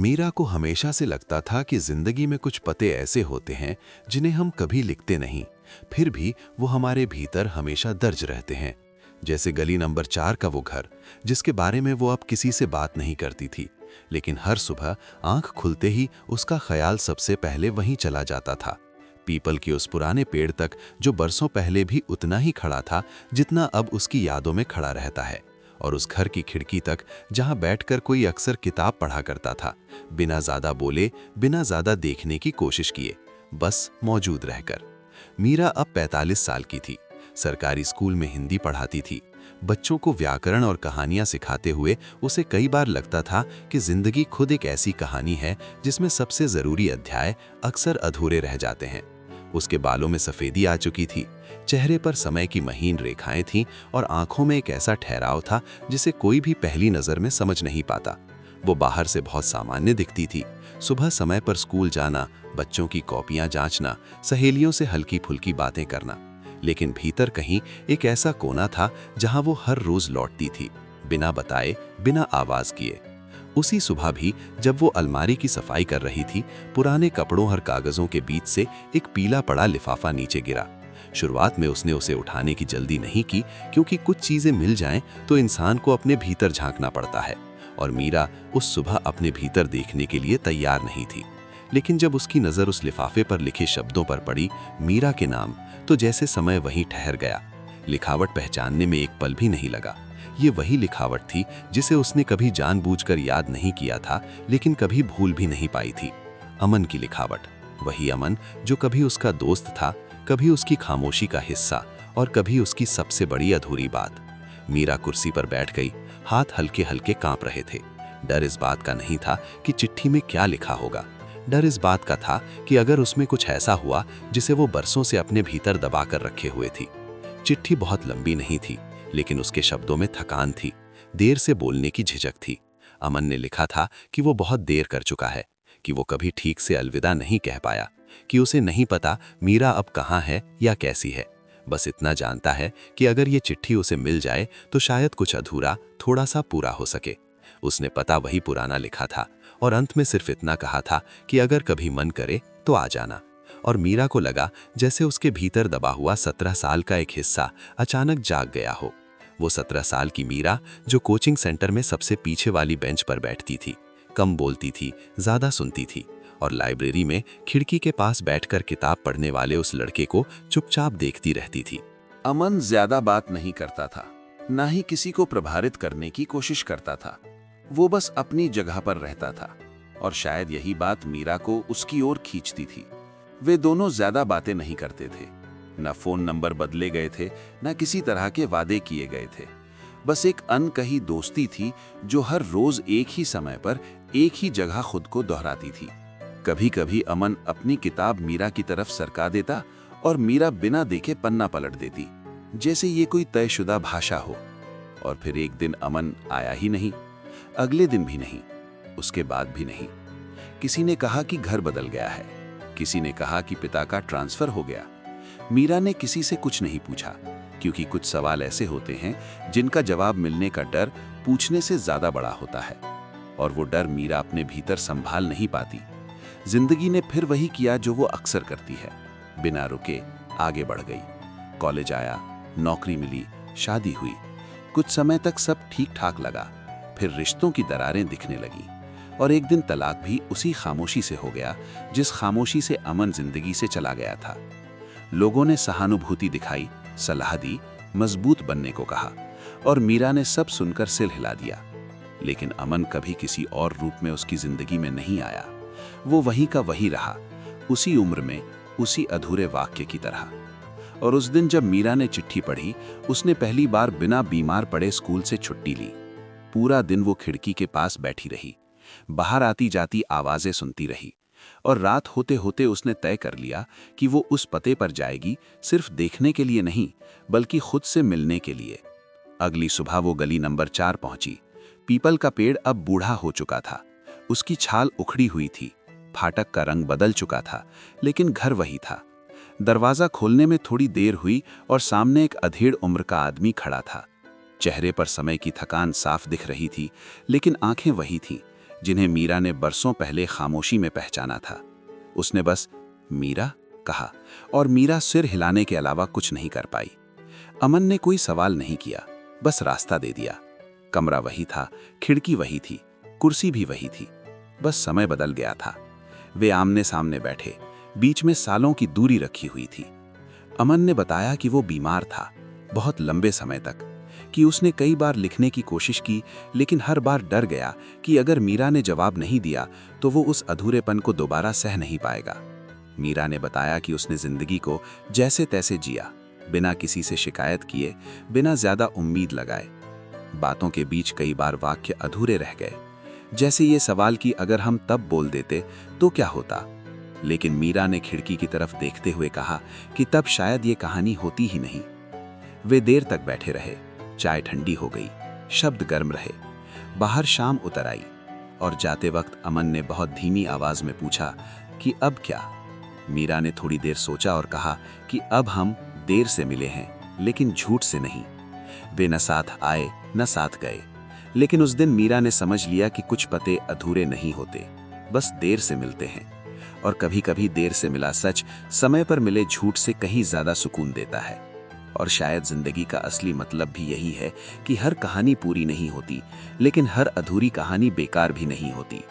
मीरा को हमेशा से लगता था कि जिंदगी में कुछ पते ऐसे होते हैं जिन्हें हम कभी लिखते नहीं, फिर भी वो हमारे भीतर हमेशा दर्ज रहते हैं। जैसे गली नंबर 4 का वो घर, जिसके बारे में वो अब किसी से बात नहीं करती थी, लेकिन हर सुबह आंख खुलते ही उसका ख्याल सबसे पहले वहीं चला जाता था। पीपल के उस पुराने पेड़ तक, जो बरसों पहले भी उतना ही खड़ा था जितना अब उसकी यादों में खड़ा रहता है, और उस घर की खिड़की तक जहां बैठकर कोई अक्सर किताब पढ़ा करता था, बिना ज्यादा बोले, बिना ज्यादा देखने की कोशिश किए, बस मौजूद रहकर। मीरा अब 45 साल की थी, सरकारी स्कूल में हिंदी पढ़ाती थी। बच्चों को व्याकरण और कहानियां सिखाते हुए उसे कई बार लगता था कि जिंदगी खुद एक ऐसी कहानी है जिसमें सबसे जरूरी अध्याय अक्सर अधूरे रह जाते हैं। उसके बालों में सफेदी आ चुकी थी, चेहरे पर समय की महीन रेखाएं थीं और आंखों में एक ऐसा ठहराव था जिसे कोई भी पहली नजर में समझ नहीं पाता। वो बाहर से बहुत सामान्य दिखती थी, सुबह समय पर स्कूल जाना, बच्चों की कॉपियां जांचना, सहेलियों से हल्की फुल्की बातें करना, लेकिन भीतर कहीं एक ऐसा कोना था जहां वो हर रोज लौटती थी, बिना बताए, बिना आवाज किए। उसी सुबह भी जब वो अलमारी की सफाई कर रही थी, पुराने कपड़ों और कागजों के बीच से एक पीला पड़ा लिफाफा नीचे गिरा। शुरुआत में उसने उसे उठाने की जल्दी नहीं की, क्योंकि कुछ चीजें मिल जाएं तो इंसान को अपने भीतर झांकना पड़ता है, और मीरा उस सुबह अपने भीतर देखने के लिए तैयार नहीं थी। लेकिन जब उसकी नजर उस लिफाफे पर लिखे शब्दों पर पड़ी, मीरा के नाम, तो जैसे समय वहीं ठहर गया। लिखावट पहचानने में एक पल भी नहीं लगा। ये वही लिखावट थी जिसे उसने कभी जानबूझकर याद नहीं किया था, लेकिन कभी भूल भी नहीं पाई थी। अमन की लिखावट, वही अमन जो कभी उसका दोस्त था, कभी उसकी खामोशी का हिस्सा, और कभी उसकी सबसे बड़ी अधूरी बात। मीरा कुर्सी पर बैठ गई, हाथ हल्के हल्के कांप रहे थे। डर इस बात का नहीं था कि चिट्ठी में क्या लिखा होगा, डर इस बात का था कि अगर उसमें कुछ ऐसा हुआ जिसे वो बरसों से अपने भीतर दबा कर रखे हुए थी। चिट्ठी बहुत लंबी नहीं थी, लेकिन उसके शब्दों में थकान थी, देर से बोलने की झिझक थी। अमन ने लिखा था कि वो बहुत देर कर चुका है, कि वो कभी ठीक से अलविदा नहीं कह पाया, कि उसे नहीं पता मीरा अब कहाँ है या कैसी है। बस इतना जानता है कि अगर ये चिट्ठी उसे मिल जाए तो शायद कुछ अधूरा थोड़ा सा पूरा हो सके। उसने पता वही पुराना लिखा था, और अंत में सिर्फ इतना कहा था कि अगर कभी मन करे तो आ जाना। और मीरा को लगा जैसे उसके भीतर दबा हुआ 17 साल का एक हिस्सा अचानक जाग गया हो। वो 17 साल की मीरा जो कोचिंग सेंटर में सबसे पीछे वाली बेंच पर बैठती थी, कम बोलती थी, ज्यादा सुनती थी, और लाइब्रेरी में खिड़की के पास बैठकर किताब पढ़ने वाले उस लड़के को चुपचाप देखती रहती थी। अमन ज्यादा बात नहीं करता था, ना ही किसी को प्रभावित करने की कोशिश करता था। वो बस अपनी जगह पर रहता था, और शायद यही बात मीरा को उसकी ओर खींचती थी। वे दोनों ज्यादा बातें नहीं करते थे, न फोन नंबर बदले गए थे, न किसी तरह के वादे किए गए थे। बस एक अनकही दोस्ती थी जो हर रोज एक ही समय पर एक ही जगह खुद को दोहराती थी। कभी कभी अमन अपनी किताब मीरा की तरफ सरका देता, और मीरा बिना देखे पन्ना पलट देती, जैसे ये कोई तयशुदा भाषा हो। और फिर एक दिन अमन आया ही नहीं, अगले दिन भी नहीं, उसके बाद भी नहीं। किसी ने कहा कि घर बदल गया है, किसी ने कहा कि पिता का ट्रांसफर हो गया। मीरा ने किसी से कुछ नहीं पूछा, क्योंकि कुछ सवाल ऐसे होते हैं जिनका जवाब मिलने का डर पूछने से ज्यादा बड़ा होता है, और वो डर मीरा अपने भीतर संभाल नहीं पाती। जिंदगी ने फिर वही किया जो वो अक्सर करती है, बिना रुके आगे बढ़ गई। कॉलेज आया, नौकरी मिली, शादी हुई। कुछ समय तक सब ठीक ठाक लगा, फिर रिश्तों की दरारें दिखने लगी, और एक दिन तलाक भी उसी खामोशी से हो गया जिस खामोशी से अमन जिंदगी से चला गया था। लोगों ने सहानुभूति दिखाई, सलाह दी, मजबूत बनने को कहा, और मीरा ने सब सुनकर सिर हिला दिया। लेकिन अमन कभी किसी और रूप में उसकी जिंदगी में नहीं आया। वो वहीं का वहीं रहा, उसी उम्र में, उसी अधूरे वाक्य की तरह। और उस दिन जब मीरा ने चिट्ठी पढ़ी, उसने पहली बार बिना बीमार पड़े स्कूल से छुट्टी ली। पूरा दिन वो खिड़की के पास बैठी रही, बाहर आती जाती आवाजें सुनती रही, और रात होते होते उसने तय कर लिया कि वो उस पते पर जाएगी, सिर्फ देखने के लिए नहीं, बल्कि खुद से मिलने के लिए। अगली सुबह वो गली नंबर 4 पहुंची। पीपल का पेड़ अब बूढ़ा हो चुका था, उसकी छाल उखड़ी हुई थी, फाटक का रंग बदल चुका था, लेकिन घर वही था। दरवाजा खोलने में थोड़ी देर हुई, और सामने एक अधेड़ उम्र का आदमी खड़ा था। चेहरे पर समय की थकान साफ दिख रही थी, लेकिन आंखें वही थीं, जिन्हें मीरा ने बरसों पहले खामोशी में पहचाना था। उसने बस मीरा कहा और मीरा सिर हिलाने के अलावा कुछ नहीं कर पाई। अमन ने कोई सवाल नहीं किया, बस रास्ता दे दिया। कमरा वही था, खिड़की वही थी, कुर्सी भी वही थी, बस समय बदल गया था। वे आमने सामने बैठे, बीच में सालों की दूरी रखी हुई थी। अमन ने बताया कि वो बीमार था बहुत लंबे समय तक, कि उसने कई बार लिखने की कोशिश की, लेकिन हर बार डर गया कि अगर मीरा ने जवाब नहीं दिया तो वो उस अधूरेपन को दोबारा सह नहीं पाएगा। मीरा ने बताया कि उसने जिंदगी को जैसे तैसे जिया, बिना किसी से शिकायत किए, बिना ज्यादा उम्मीद लगाए। बातों के बीच कई बार वाक्य अधूरे रह गए, जैसे ये सवाल कि अगर हम तब बोल देते तो क्या होता। लेकिन मीरा ने खिड़की की तरफ देखते हुए कहा कि तब शायद ये कहानी होती ही नहीं। वे देर तक बैठे रहे। चाय ठंडी हो गई, शब्द गर्म रहे। बाहर शाम उतर आई और जाते वक्त अमन ने बहुत धीमी आवाज में पूछा कि अब क्या। मीरा ने थोड़ी देर सोचा और कहा कि अब हम देर से मिले हैं, लेकिन झूठ से नहीं। वे न साथ आए न साथ गए, लेकिन उस दिन मीरा ने समझ लिया कि कुछ पते अधूरे नहीं होते, बस देर से मिलते हैं। और कभी कभी देर से मिला सच समय पर मिले झूठ से कहीं ज्यादा सुकून देता है। और शायद जिंदगी का असली मतलब भी यही है कि हर कहानी पूरी नहीं होती, लेकिन हर अधूरी कहानी बेकार भी नहीं होती।